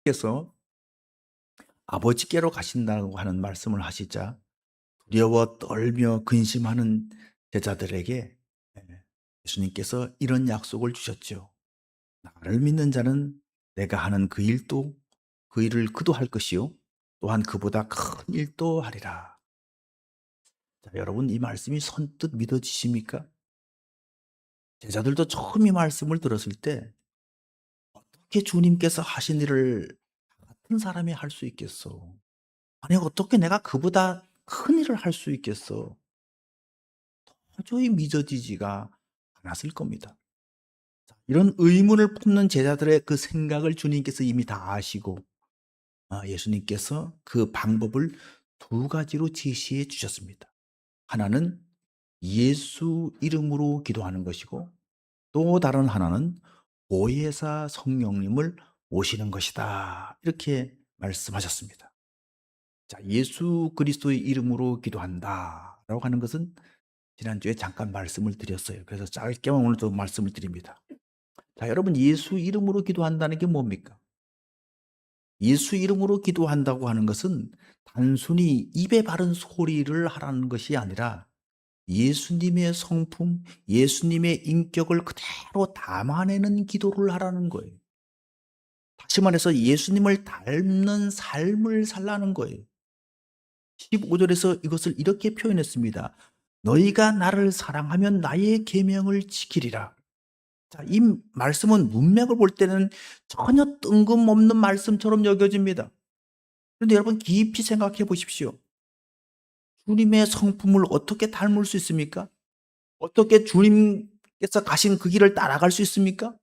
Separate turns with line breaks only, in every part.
께서 아버지께로 가신다고 하는 말씀을 하시자 두려워 떨며 근심하는 제자들에게 예수님께서 이런 약속을 주셨죠. 나를 믿는 자는 내가 하는 그 일도 그 일을 그도 할 것이요 또한 그보다 큰 일도 하리라. 자, 여러분 이 말씀이 선뜻 믿어지십니까? 제자들도 처음 이 말씀을 들었을 때 어떻게 주님께서 하신 일을 같은 사람이 할 수 있겠어? 아니 어떻게 내가 그보다 큰 일을 할 수 있겠어? 도저히 믿어지지가 않았을 겁니다. 이런 의문을 품는 제자들의 그 생각을 주님께서 이미 다 아시고 예수님께서 그 방법을 두 가지로 제시해 주셨습니다. 하나는 예수 이름으로 기도하는 것이고 또 다른 하나는 보혜사 성령님을 모시는 것이다. 이렇게 말씀하셨습니다. 자, 예수 그리스도의 이름으로 기도한다라고 하는 것은 지난주에 잠깐 말씀을 드렸어요. 그래서 짧게만 오늘 또 말씀을 드립니다. 자, 여러분 예수 이름으로 기도한다는 게 뭡니까? 예수 이름으로 기도한다고 하는 것은 단순히 입에 바른 소리를 하라는 것이 아니라 예수님의 성품, 예수님의 인격을 그대로 담아내는 기도를 하라는 거예요. 다시 말해서 예수님을 닮는 삶을 살라는 거예요. 15절에서 이것을 이렇게 표현했습니다. 너희가 나를 사랑하면 나의 계명을 지키리라. 자, 이 말씀은 문맥을 볼 때는 전혀 뜬금없는 말씀처럼 여겨집니다. 그런데 여러분 깊이 생각해 보십시오. 주님의 성품을 어떻게 닮을 수 있습니까? 어떻게 주님께서 가신 그 길을 따라갈 수 있습니까?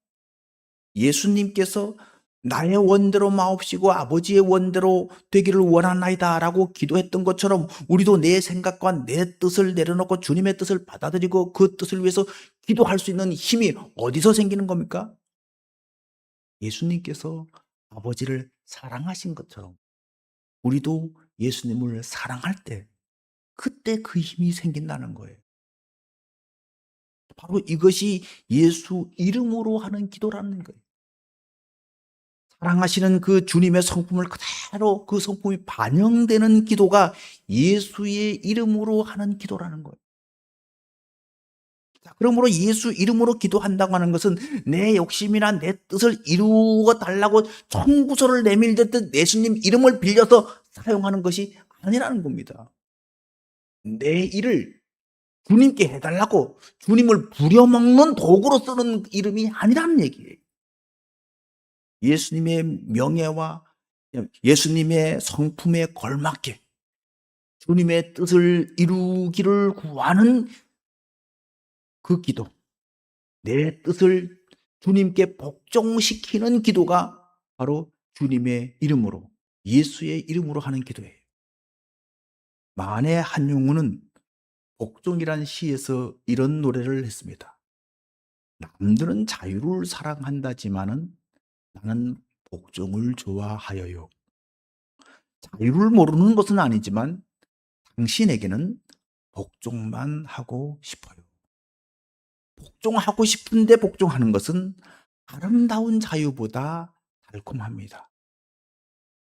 예수님께서 나의 원대로 마옵시고 아버지의 원대로 되기를 원하나이다라고 기도했던 것처럼 우리도 내 생각과 내 뜻을 내려놓고 주님의 뜻을 받아들이고 그 뜻을 위해서 기도할 수 있는 힘이 어디서 생기는 겁니까? 예수님께서 아버지를 사랑하신 것처럼 우리도 예수님을 사랑할 때 그때 그 힘이 생긴다는 거예요. 바로 이것이 예수 이름으로 하는 기도라는 거예요. 사랑하시는 그 주님의 성품을 그대로 그 성품이 반영되는 기도가 예수의 이름으로 하는 기도라는 거예요. 자, 그러므로 예수 이름으로 기도한다고 하는 것은 내 욕심이나 내 뜻을 이루어 달라고 청구서를 내밀듯 예수님 이름을 빌려서 사용하는 것이 아니라는 겁니다. 내 일을 주님께 해달라고 주님을 부려먹는 도구로 쓰는 이름이 아니라는 얘기예요. 예수님의 명예와 예수님의 성품에 걸맞게 주님의 뜻을 이루기를 구하는 그 기도, 내 뜻을 주님께 복종시키는 기도가 바로 주님의 이름으로, 예수의 이름으로 하는 기도예요. 만해 한용운은 복종이란 시에서 이런 노래를 했습니다. 남들은 자유를 사랑한다지만은 나는 복종을 좋아하여요. 자유를 모르는 것은 아니지만 당신에게는 복종만 하고 싶어요. 복종하고 싶은데 복종하는 것은 아름다운 자유보다 달콤합니다.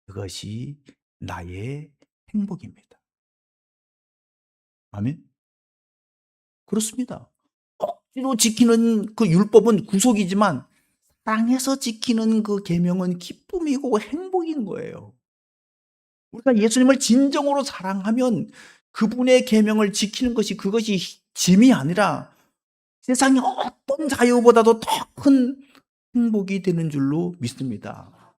그것이 나의 행복입니다. 아멘? 그렇습니다. 억지로 지키는 그 율법은 구속이지만 사랑해서 지키는 그 계명은 기쁨이고 행복인 거예요. 우리가 예수님을 진정으로 사랑하면 그분의 계명을 지키는 것이 그것이 짐이 아니라 세상의 어떤 자유보다도 더 큰 행복이 되는 줄로 믿습니다.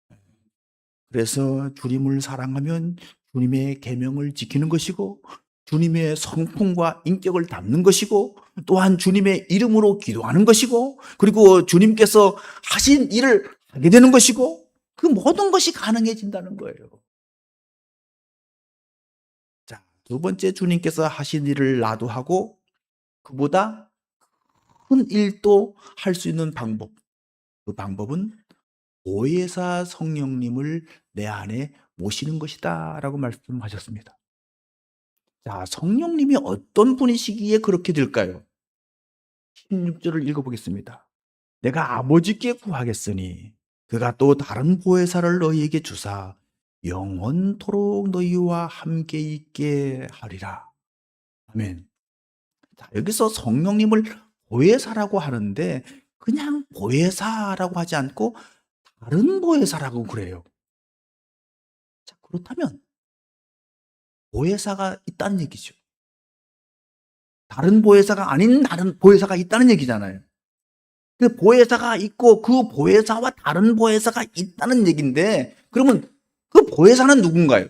그래서 주님을 사랑하면 주님의 계명을 지키는 것이고 주님의 성품과 인격을 담는 것이고 또한 주님의 이름으로 기도하는 것이고 그리고 주님께서 하신 일을 하게 되는 것이고 그 모든 것이 가능해진다는 거예요. 자, 두 번째 주님께서 하신 일을 나도 하고 그보다 큰 일도 할 수 있는 방법. 그 방법은 보혜사 성령님을 내 안에 모시는 것이다라고 말씀하셨습니다. 자, 성령님이 어떤 분이시기에 그렇게 될까요? 16절을 읽어보겠습니다. 내가 아버지께 구하겠으니 그가 또 다른 보혜사를 너희에게 주사 영원토록 너희와 함께 있게 하리라. 아멘. 자, 여기서 성령님을 보혜사라고 하는데 그냥 보혜사라고 하지 않고 다른 보혜사라고 그래요. 자, 그렇다면 보혜사가 있다는 얘기죠. 다른 보혜사가 아닌 다른 보혜사가 있다는 얘기잖아요. 그 보혜사가 있고 그 보혜사와 다른 보혜사가 있다는 얘기인데, 그러면 그 보혜사는 누군가요?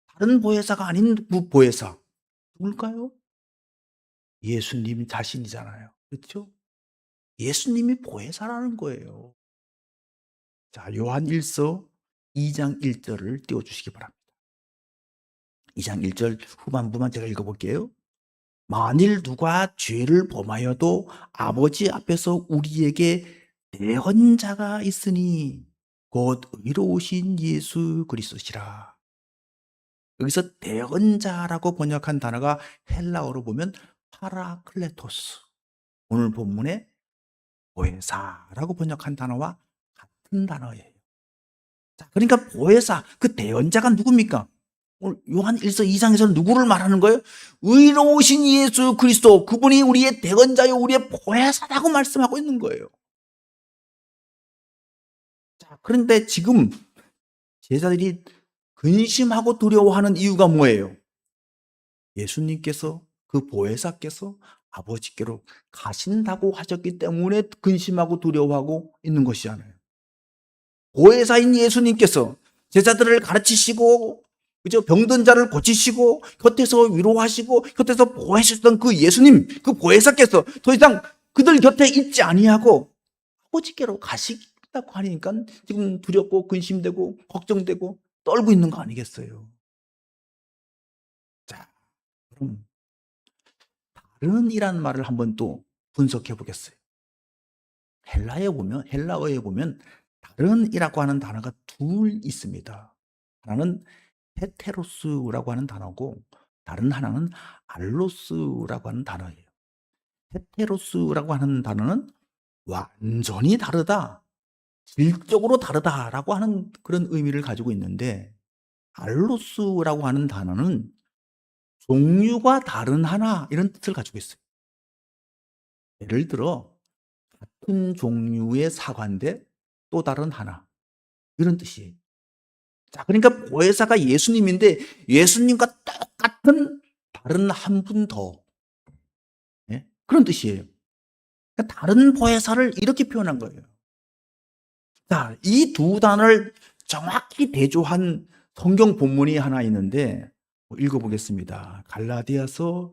다른 보혜사가 아닌 그 보혜사 누굴까요? 예수님 자신이잖아요. 그렇죠? 예수님이 보혜사라는 거예요. 자, 요한 1서 2장 1절을 띄워주시기 바랍니다. 2장 1절 후반부만 제가 읽어볼게요. 만일 누가 죄를 범하여도 아버지 앞에서 우리에게 대언자가 있으니 곧 의로우신 예수 그리스도시라. 여기서 대언자라고 번역한 단어가 헬라어로 보면 파라클레토스. 오늘 본문에 보혜사라고 번역한 단어와 같은 단어예요. 자, 그러니까 보혜사, 그 대언자가 누굽니까? 오늘 요한 1서 2장에서는 누구를 말하는 거예요? 의로우신 예수 그리스도, 그분이 우리의 대언자요 우리의 보혜사라고 말씀하고 있는 거예요. 자, 그런데 지금 제자들이 근심하고 두려워하는 이유가 뭐예요? 예수님께서, 그 보혜사께서 아버지께로 가신다고 하셨기 때문에 근심하고 두려워하고 있는 것이잖아요. 보혜사인 예수님께서 제자들을 가르치시고, 그죠? 병든 자를 고치시고, 곁에서 위로하시고, 곁에서 보호하셨던 그 예수님, 그 보혜사께서 더 이상 그들 곁에 있지 아니하고 아버지께로 가시다고 하니까 지금 두렵고 근심되고 걱정되고 떨고 있는 거 아니겠어요? 자, 그럼 다른이라는 말을 한번 또 분석해 보겠어요. 헬라어에 보면 다른이라고 하는 단어가 둘 있습니다. 하나는 헤테로스라고 하는 단어고 다른 하나는 알로스라고 하는 단어예요. 헤테로스라고 하는 단어는 완전히 다르다, 질적으로 다르다라고 하는 그런 의미를 가지고 있는데, 알로스라고 하는 단어는 종류가 다른 하나 이런 뜻을 가지고 있어요. 예를 들어 같은 종류의 사과인데 또 다른 하나 이런 뜻이에요. 자, 그러니까 보혜사가 예수님인데 예수님과 똑같은 다른 한 분 더, 예? 그런 뜻이에요. 그러니까 다른 보혜사를 이렇게 표현한 거예요. 자, 이 두 단어를 정확히 대조한 성경 본문이 하나 있는데 읽어보겠습니다. 갈라디아서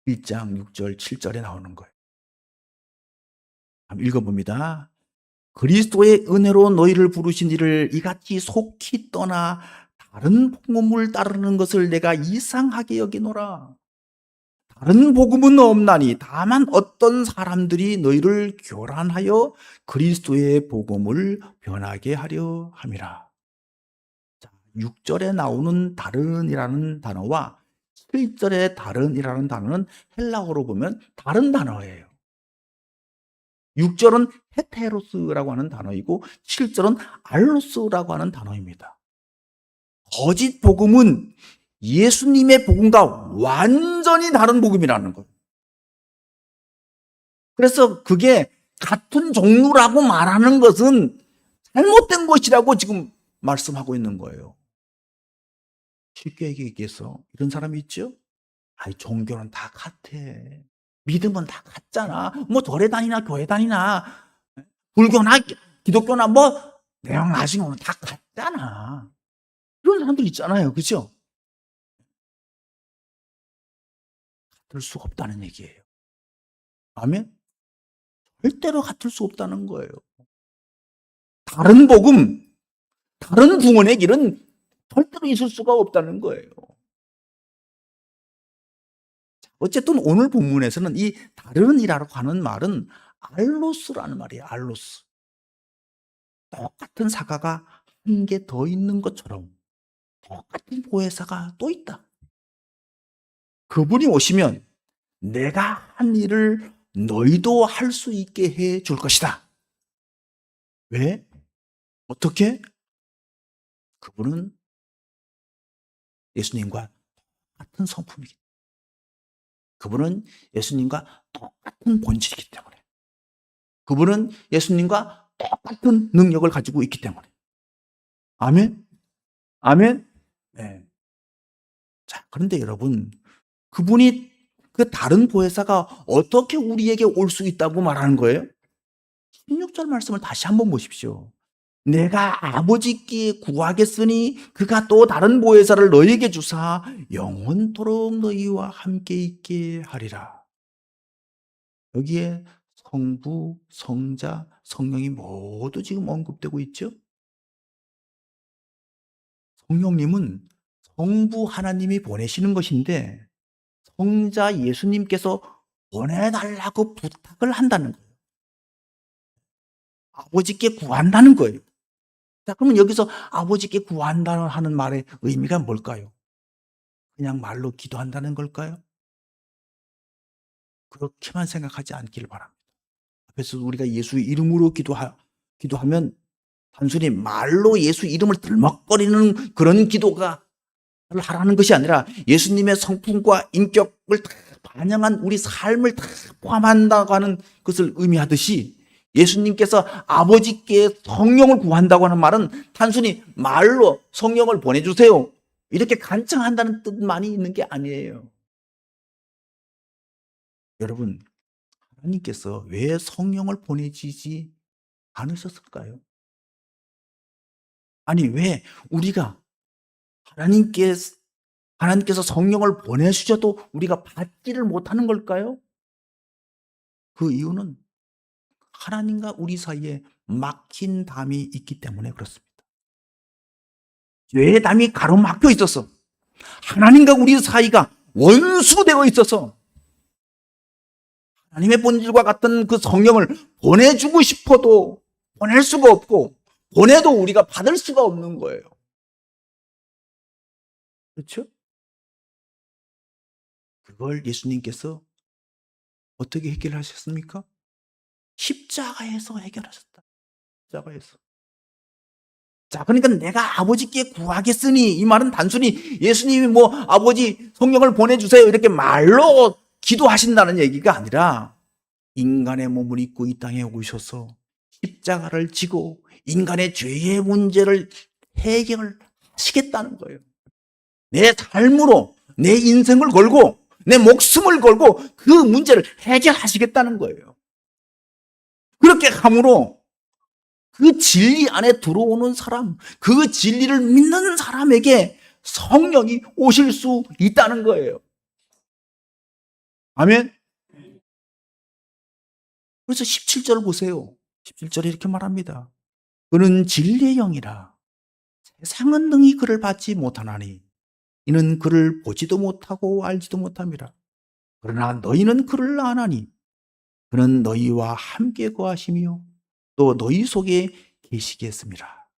1장 6절 7절에 나오는 거예요. 한번 읽어봅니다. 그리스도의 은혜로 너희를 부르신 이를 이같이 속히 떠나 다른 복음을 따르는 것을 내가 이상하게 여기노라. 다른 복음은 없나니 다만 어떤 사람들이 너희를 교란하여 그리스도의 복음을 변하게 하려 함이라. 자, 6절에 나오는 다른이라는 단어와 7절에 다른이라는 단어는 헬라어로 보면 다른 단어예요. 6절은 헤테로스라고 하는 단어이고 7절은 알로스라고 하는 단어입니다. 거짓 복음은 예수님의 복음과 완전히 다른 복음이라는 거예요. 그래서 그게 같은 종류라고 말하는 것은 잘못된 것이라고 지금 말씀하고 있는 거예요. 쉽게 얘기해서 이런 사람이 있죠? 아이, 종교는 다 같아. 믿음은 다 같잖아. 뭐 절에 다니나 교회 다니나 불교나 기독교나 뭐 내용 나중에 오면 다 같잖아. 이런 사람들 있잖아요. 그죠? 같을 수가 없다는 얘기예요. 아멘? 절대로 같을 수 없다는 거예요. 다른 복음, 다른 구원의 길은 절대로 있을 수가 없다는 거예요. 어쨌든 오늘 본문에서는 이 다른이라고 하는 말은 알로스라는 말이에요. 알로스. 똑같은 사과가 한 개 더 있는 것처럼 똑같은 보혜사가 또 있다. 그분이 오시면 내가 한 일을 너희도 할 수 있게 해 줄 것이다. 왜? 어떻게? 그분은 예수님과 같은 성품이기 때문에. 그분은 예수님과 똑같은 본질이기 때문에. 그분은 예수님과 똑같은 능력을 가지고 있기 때문에. 아멘? 아멘? 네. 자, 그런데 여러분, 그분이 그 다른 보혜사가 어떻게 우리에게 올 수 있다고 말하는 거예요? 16절 말씀을 다시 한번 보십시오. 내가 아버지께 구하겠으니 그가 또 다른 보혜사를 너희에게 주사 영원토록 너희와 함께 있게 하리라. 여기에 성부, 성자, 성령이 모두 지금 언급되고 있죠. 성령님은 성부 하나님이 보내시는 것인데 성자 예수님께서 보내달라고 부탁을 한다는 거예요. 아버지께 구한다는 거예요. 자, 그러면 여기서 아버지께 구한다는 하는 말의 의미가 뭘까요? 그냥 말로 기도한다는 걸까요? 그렇게만 생각하지 않기를 바랍니다. 그래서 우리가 예수 이름으로 기도하면 단순히 말로 예수 이름을 들먹거리는 그런 기도가 하라는 것이 아니라 예수님의 성품과 인격을 다 반영한 우리 삶을 다 포함한다고 하는 것을 의미하듯이 예수님께서 아버지께 성령을 구한다고 하는 말은 단순히 말로 성령을 보내주세요 이렇게 간청한다는 뜻만이 있는 게 아니에요. 여러분, 하나님께서 왜 성령을 보내주지 않으셨을까요? 아니, 왜 우리가 하나님께서 성령을 보내주셔도 우리가 받지를 못하는 걸까요? 그 이유는 하나님과 우리 사이에 막힌 담이 있기 때문에 그렇습니다. 죄의 담이 가로막혀 있어서 하나님과 우리 사이가 원수되어 있어서 하나님의 본질과 같은 그 성령을 보내주고 싶어도 보낼 수가 없고 보내도 우리가 받을 수가 없는 거예요. 그렇죠? 그걸 예수님께서 어떻게 해결하셨습니까? 십자가에서 해결하셨다. 십자가에서. 자, 그러니까 내가 아버지께 구하겠으니 이 말은 단순히 예수님이 뭐 아버지 성령을 보내주세요 이렇게 말로 기도하신다는 얘기가 아니라 인간의 몸을 입고 이 땅에 오셔서 십자가를 지고 인간의 죄의 문제를 해결하시겠다는 거예요. 내 삶으로 내 인생을 걸고 내 목숨을 걸고 그 문제를 해결하시겠다는 거예요. 그렇게 함으로 그 진리 안에 들어오는 사람, 그 진리를 믿는 사람에게 성령이 오실 수 있다는 거예요. 아멘. 그래서 17절 보세요. 17절에 이렇게 말합니다. 그는 진리의 영이라 세상은 능히 그를 받지 못하나니 이는 그를 보지도 못하고 알지도 못함이라. 그러나 너희는 그를 아나니 그는 너희와 함께 거하시며 또 너희 속에 계시겠습니다.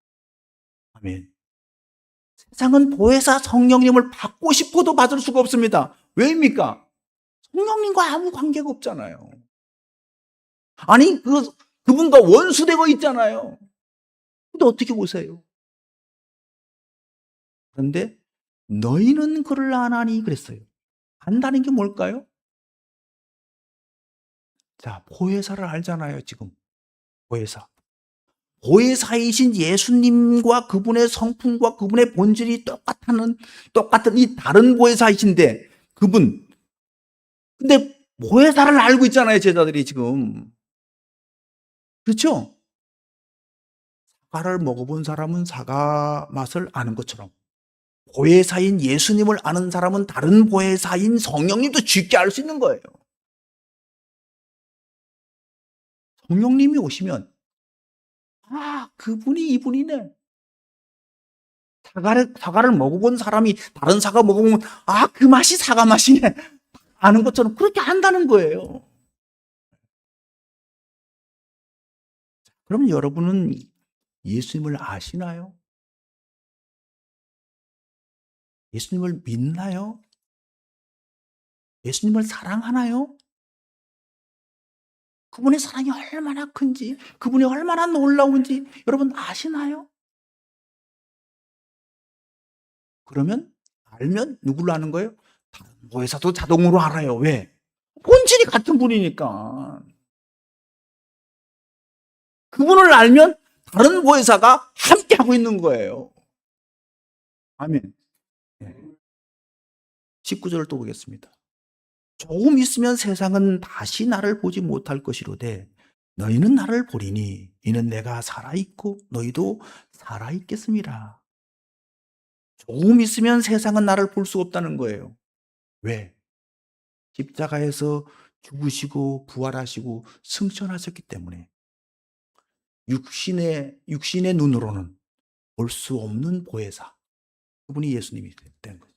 아멘. 세상은 보혜사 성령님을 받고 싶어도 받을 수가 없습니다. 왜입니까? 성령님과 아무 관계가 없잖아요. 아니, 그분과 원수되고 있잖아요. 근데 어떻게 오세요? 그런데 너희는 그를 아나니 그랬어요. 안다는 게 뭘까요? 자, 보혜사를 알잖아요, 지금. 보혜사. 보혜사이신 예수님과 그분의 성품과 그분의 본질이 똑같은 이 다른 보혜사이신데, 그분. 근데 보혜사를 알고 있잖아요, 제자들이 지금. 그렇죠? 사과를 먹어본 사람은 사과 맛을 아는 것처럼, 보혜사인 예수님을 아는 사람은 다른 보혜사인 성령님도 쉽게 알 수 있는 거예요. 성령님이 오시면, 아, 그분이 이분이네. 사과를 먹어본 사람이 다른 사과 먹으면, 아, 그 맛이 사과 맛이네. 아는 것처럼 그렇게 한다는 거예요. 그럼 여러분은 예수님을 아시나요? 예수님을 믿나요? 예수님을 사랑하나요? 그분의 사랑이 얼마나 큰지, 그분이 얼마나 놀라운지 여러분 아시나요? 그러면 알면 누구로 아는 거예요? 다른 보혜사도 자동으로 알아요. 왜? 본질이 같은 분이니까. 그분을 알면 다른 보혜사가 함께하고 있는 거예요. 아멘. 19절을 또 보겠습니다. 조금 있으면 세상은 다시 나를 보지 못할 것이로되 너희는 나를 보리니 이는 내가 살아있고 너희도 살아있겠습니다. 조금 있으면 세상은 나를 볼 수 없다는 거예요. 왜? 십자가에서 죽으시고 부활하시고 승천하셨기 때문에 육신의 눈으로는 볼 수 없는 보혜사, 그분이 예수님이 된 거죠.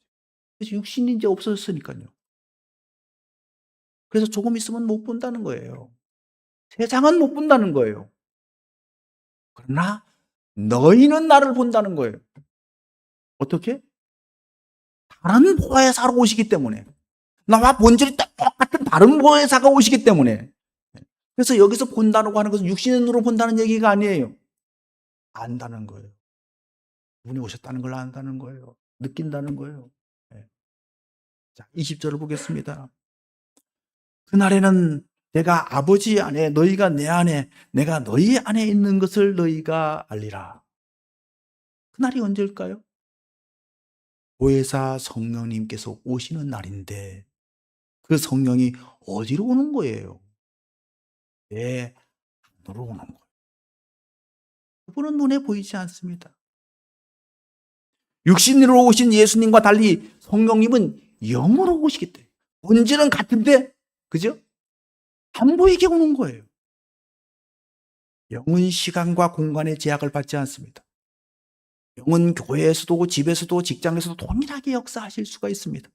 그래서 육신이 이제 없어졌으니까요. 그래서 조금 있으면 못 본다는 거예요. 세상은 못 본다는 거예요. 그러나 너희는 나를 본다는 거예요. 어떻게? 다른 보혜사로 오시기 때문에. 나와 본질이 똑같은 다른 보혜사가 오시기 때문에. 그래서 여기서 본다고 하는 것은 육신의 눈으로 본다는 얘기가 아니에요. 안다는 거예요. 그분이 오셨다는 걸 안다는 거예요. 느낀다는 거예요. 자, 20절을 보겠습니다. 그날에는 내가 아버지 안에 너희가 내 안에 내가 너희 안에 있는 것을 너희가 알리라. 그날이 언제일까요? 보혜사 성령님께서 오시는 날인데 그 성령이 어디로 오는 거예요? 내 안으로 오는 거예요. 그분은 눈에 보이지 않습니다. 육신으로 오신 예수님과 달리 성령님은 영으로 오시기 때문에 본질은 같은데 그죠? 안 보이게 오는 거예요. 영은 시간과 공간의 제약을 받지 않습니다. 영은 교회에서도 집에서도 직장에서도 동일하게 역사하실 수가 있습니다.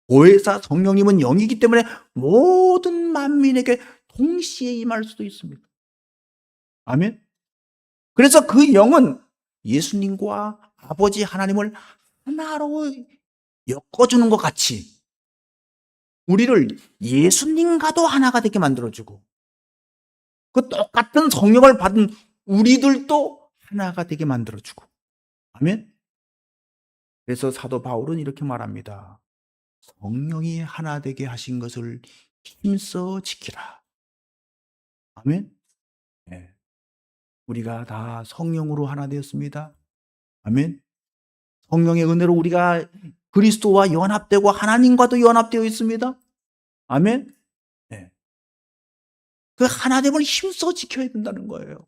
보혜사 성령님은 영이기 때문에 모든 만민에게 동시에 임할 수도 있습니다. 아멘. 그래서 그 영은 예수님과 아버지 하나님을 하나로 엮어주는 것 같이 우리를 예수님과도 하나가 되게 만들어주고 그 똑같은 성령을 받은 우리들도 하나가 되게 만들어주고. 아멘. 그래서 사도 바울은 이렇게 말합니다. 성령이 하나 되게 하신 것을 힘써 지키라. 아멘. 네. 우리가 다 성령으로 하나 되었습니다. 아멘. 성령의 은혜로 우리가 그리스도와 연합되고 하나님과도 연합되어 있습니다. 아멘. 네. 그 하나됨을 힘써 지켜야 된다는 거예요.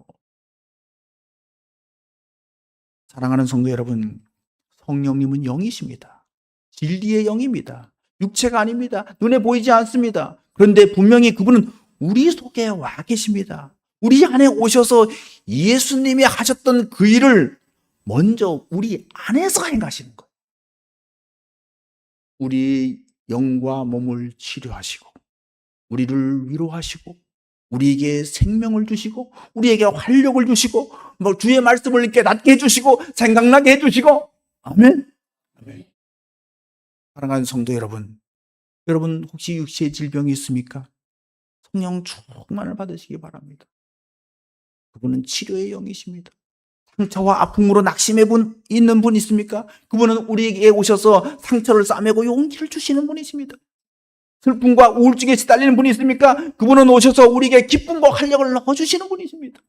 사랑하는 성도 여러분, 성령님은 영이십니다. 진리의 영입니다. 육체가 아닙니다. 눈에 보이지 않습니다. 그런데 분명히 그분은 우리 속에 와 계십니다. 우리 안에 오셔서 예수님이 하셨던 그 일을 먼저 우리 안에서 행하시는 거예요. 우리 영과 몸을 치료하시고 우리를 위로하시고 우리에게 생명을 주시고 우리에게 활력을 주시고 주의 말씀을 깨닫게 해주시고 생각나게 해주시고. 아멘. 아멘. 사랑하는 성도 여러분, 여러분 혹시 육체의 질병이 있습니까? 성령 충만을 받으시기 바랍니다. 그분은 치료의 영이십니다. 상처와 아픔으로 낙심해 있는 분 있습니까? 그분은 우리에게 오셔서 상처를 싸매고 용기를 주시는 분이십니다. 슬픔과 우울증에 시달리는 분이 있습니까? 그분은 오셔서 우리에게 기쁨과 활력을 넣어주시는 분이십니다.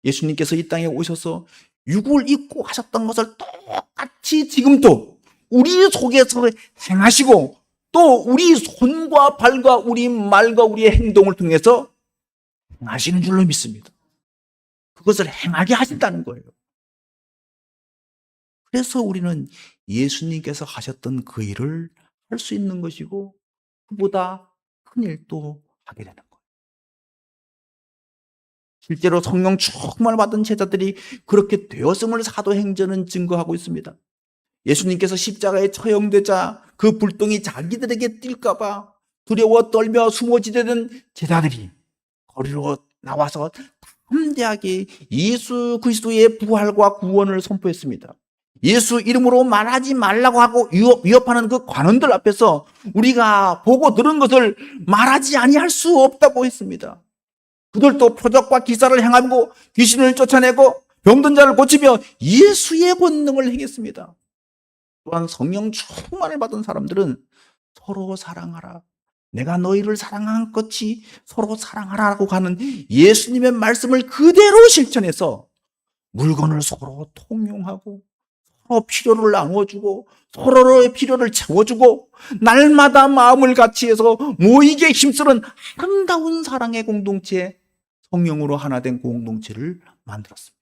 예수님께서 이 땅에 오셔서 육을 입고 하셨던 것을 똑같이 지금도 우리 속에서 행하시고 또 우리 손과 발과 우리 말과 우리의 행동을 통해서 행하시는 줄로 믿습니다. 그것을 행하게 하신다는 거예요. 그래서 우리는 예수님께서 하셨던 그 일을 할 수 있는 것이고 그보다 큰 일도 하게 되는 거예요. 실제로 성령 충만을 받은 제자들이 그렇게 되었음을 사도행전은 증거하고 있습니다. 예수님께서 십자가에 처형되자 그 불똥이 자기들에게 뛸까 봐 두려워 떨며 숨어지려던 제자들이 거리로 나와서 담대하게 예수 그리스도의 부활과 구원을 선포했습니다. 예수 이름으로 말하지 말라고 하고 위협하는 그 관원들 앞에서 우리가 보고 들은 것을 말하지 아니할 수 없다고 했습니다. 그들도 표적과 기사를 행하고 귀신을 쫓아내고 병든 자를 고치며 예수의 권능을 행했습니다. 또한 성령 충만을 받은 사람들은 서로 사랑하라, 내가 너희를 사랑한 것이 서로 사랑하라고 하는 예수님의 말씀을 그대로 실천해서 물건을 서로 통용하고 서로 필요를 나눠주고 서로의 필요를 채워주고 날마다 마음을 같이 해서 모이게 힘쓰는 아름다운 사랑의 공동체, 성령으로 하나 된 공동체를 만들었습니다.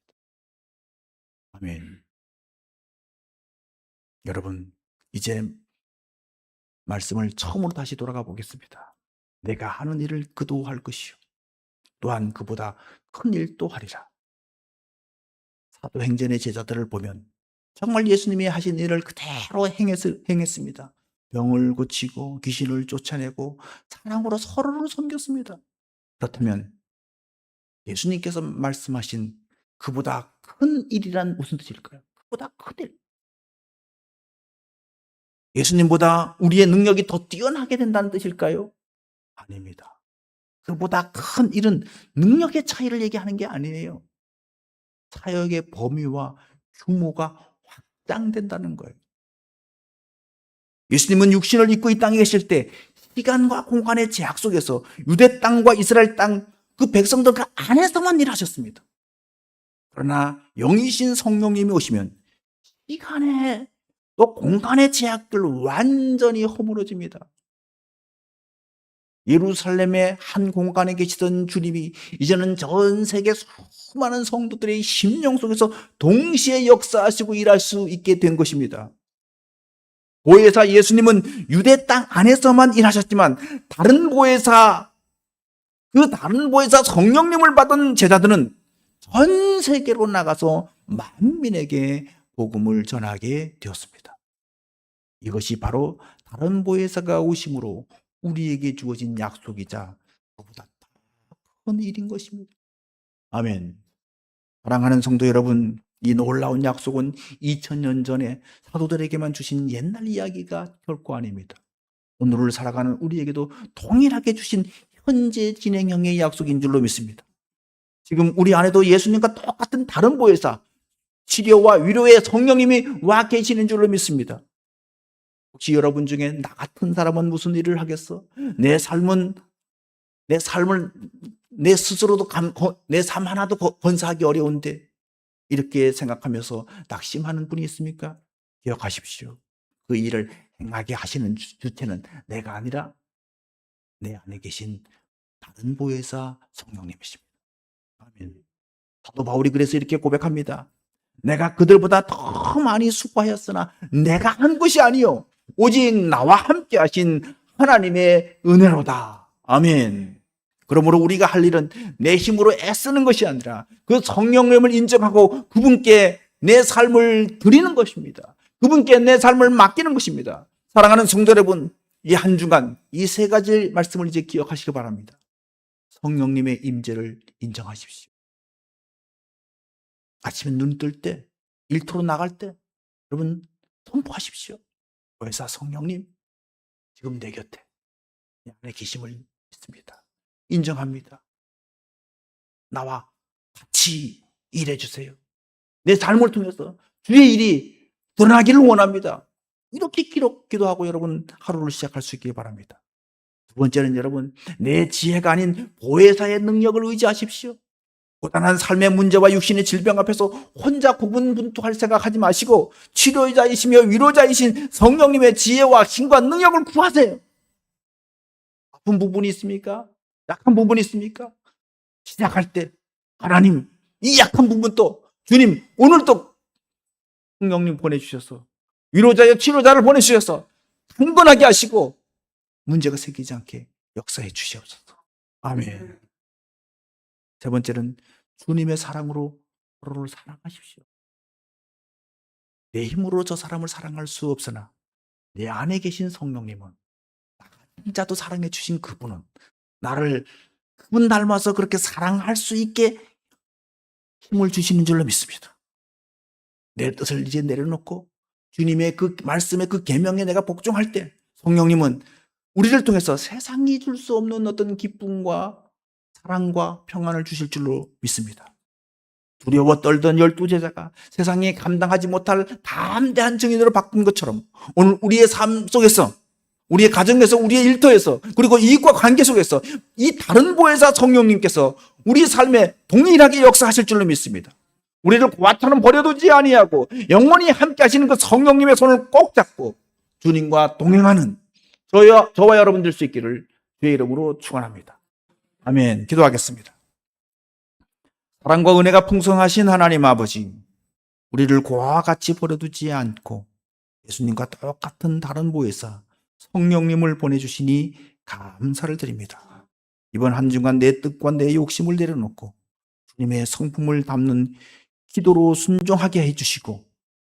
아멘. 여러분, 이제 말씀을 처음으로 다시 돌아가 보겠습니다. 내가 하는 일을 그도 할 것이요 또한 그보다 큰 일도 하리라. 사도행전의 제자들을 보면 정말 예수님이 하신 일을 그대로 행했습니다. 병을 고치고 귀신을 쫓아내고 사랑으로 서로를 섬겼습니다. 그렇다면 예수님께서 말씀하신 그보다 큰 일이란 무슨 뜻일까요? 그보다 큰 일. 예수님보다 우리의 능력이 더 뛰어나게 된다는 뜻일까요? 아닙니다. 그보다 큰 일은 능력의 차이를 얘기하는 게 아니에요. 사역의 범위와 규모가 확장된다는 거예요. 예수님은 육신을 입고 이 땅에 계실 때 시간과 공간의 제약 속에서 유대 땅과 이스라엘 땅 그 백성들 그 안에서만 일하셨습니다. 그러나 영이신 성령님이 오시면 시간의 또 공간의 제약들 완전히 허물어집니다. 예루살렘의 한 공간에 계시던 주님이 이제는 전 세계 수많은 성도들의 심령 속에서 동시에 역사하시고 일할 수 있게 된 것입니다. 보혜사 예수님은 유대 땅 안에서만 일하셨지만 다른 보혜사 성령님을 받은 제자들은 전 세계로 나가서 만민에게 복음을 전하게 되었습니다. 이것이 바로 다른 보혜사가 오심으로 우리에게 주어진 약속이자 그보다 큰 일인 것입니다. 아멘. 사랑하는 성도 여러분, 이 놀라운 약속은 2000년 전에 사도들에게만 주신 옛날 이야기가 결코 아닙니다. 오늘을 살아가는 우리에게도 동일하게 주신 현재 진행형의 약속인 줄로 믿습니다. 지금 우리 안에도 예수님과 똑같은 다른 보혜사, 치료와 위로의 성령님이 와 계시는 줄로 믿습니다. 혹시 여러분 중에 나 같은 사람은 무슨 일을 하겠어? 내 삶을 내 스스로도 내 삶 하나도 건사하기 어려운데 이렇게 생각하면서 낙심하는 분이 있습니까? 기억하십시오. 그 일을 행하게 하시는 주체는 내가 아니라 내 안에 계신 다른 보혜사 성령님이십니다. 아멘. 사도 바울이 그래서 이렇게 고백합니다. 내가 그들보다 더 많이 수고하였으나 내가 한 것이 아니요 오직 나와 함께 하신 하나님의 은혜로다. 아멘. 그러므로 우리가 할 일은 내 힘으로 애쓰는 것이 아니라 그 성령님을 인정하고 그분께 내 삶을 드리는 것입니다. 그분께 내 삶을 맡기는 것입니다. 사랑하는 성도 여러분, 이 한 주간 이 세 가지 말씀을 이제 기억하시기 바랍니다. 성령님의 임재를 인정하십시오. 아침에 눈 뜰 때, 일터로 나갈 때 여러분 선포하십시오. 보혜사 성령님, 지금 내 곁에 내 안에 계심을 믿습니다. 인정합니다. 나와 같이 일해 주세요. 내 삶을 통해서 주의 일이 드러나기를 원합니다. 이렇게 기도하고 여러분 하루를 시작할 수 있기 바랍니다. 두 번째는 여러분, 내 지혜가 아닌 보혜사의 능력을 의지하십시오. 고단한 삶의 문제와 육신의 질병 앞에서 혼자 고군분투할 생각하지 마시고 치료자이시며 위로자이신 성령님의 지혜와 힘과 능력을 구하세요. 아픈 부분이 있습니까? 약한 부분이 있습니까? 시작할 때 하나님, 이 약한 부분도 주님 오늘도 성령님 보내주셔서 위로자여 치료자를 보내주셔서 강건하게 하시고 문제가 생기지 않게 역사해 주시옵소서. 아멘. 세 번째는 주님의 사랑으로 서로를 사랑하십시오. 내 힘으로 저 사람을 사랑할 수 없으나 내 안에 계신 성령님은 나 같은 자도 사랑해 주신 그분은 나를 그분 닮아서 그렇게 사랑할 수 있게 힘을 주시는 줄로 믿습니다. 내 뜻을 이제 내려놓고 주님의 그 말씀의 그 계명에 내가 복종할 때 성령님은 우리를 통해서 세상이 줄 수 없는 어떤 기쁨과 사랑과 평안을 주실 줄로 믿습니다. 두려워 떨던 12제자가 세상에 감당하지 못할 담대한 증인으로 바꾼 것처럼 오늘 우리의 삶 속에서, 우리의 가정에서, 우리의 일터에서, 그리고 이익과 관계 속에서 이 다른 보혜사 성령님께서 우리 삶에 동일하게 역사하실 줄로 믿습니다. 우리를 고아처럼 버려두지 아니하고 영원히 함께 하시는 그 성령님의 손을 꼭 잡고 주님과 동행하는 저와 여러분 될 수 있기를 주의 이름으로 축원합니다. 아멘. 기도하겠습니다. 사랑과 은혜가 풍성하신 하나님 아버지, 우리를 고아와 같이 버려두지 않고 예수님과 똑같은 다른 보혜사 성령님을 보내주시니 감사를 드립니다. 이번 한 주간 내 뜻과 내 욕심을 내려놓고 주님의 성품을 담는 기도로 순종하게 해주시고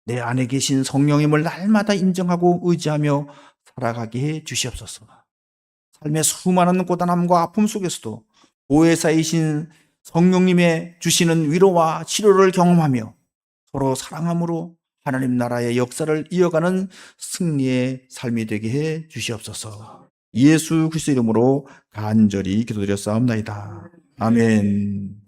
내 안에 계신 성령님을 날마다 인정하고 의지하며 살아가게 해 주시옵소서. 삶의 수많은 고단함과 아픔 속에서도 보혜사이신 성령님의 주시는 위로와 치료를 경험하며 서로 사랑함으로 하나님 나라의 역사를 이어가는 승리의 삶이 되게 해 주시옵소서. 예수 그리스도 이름으로 간절히 기도드렸사옵나이다. 아멘.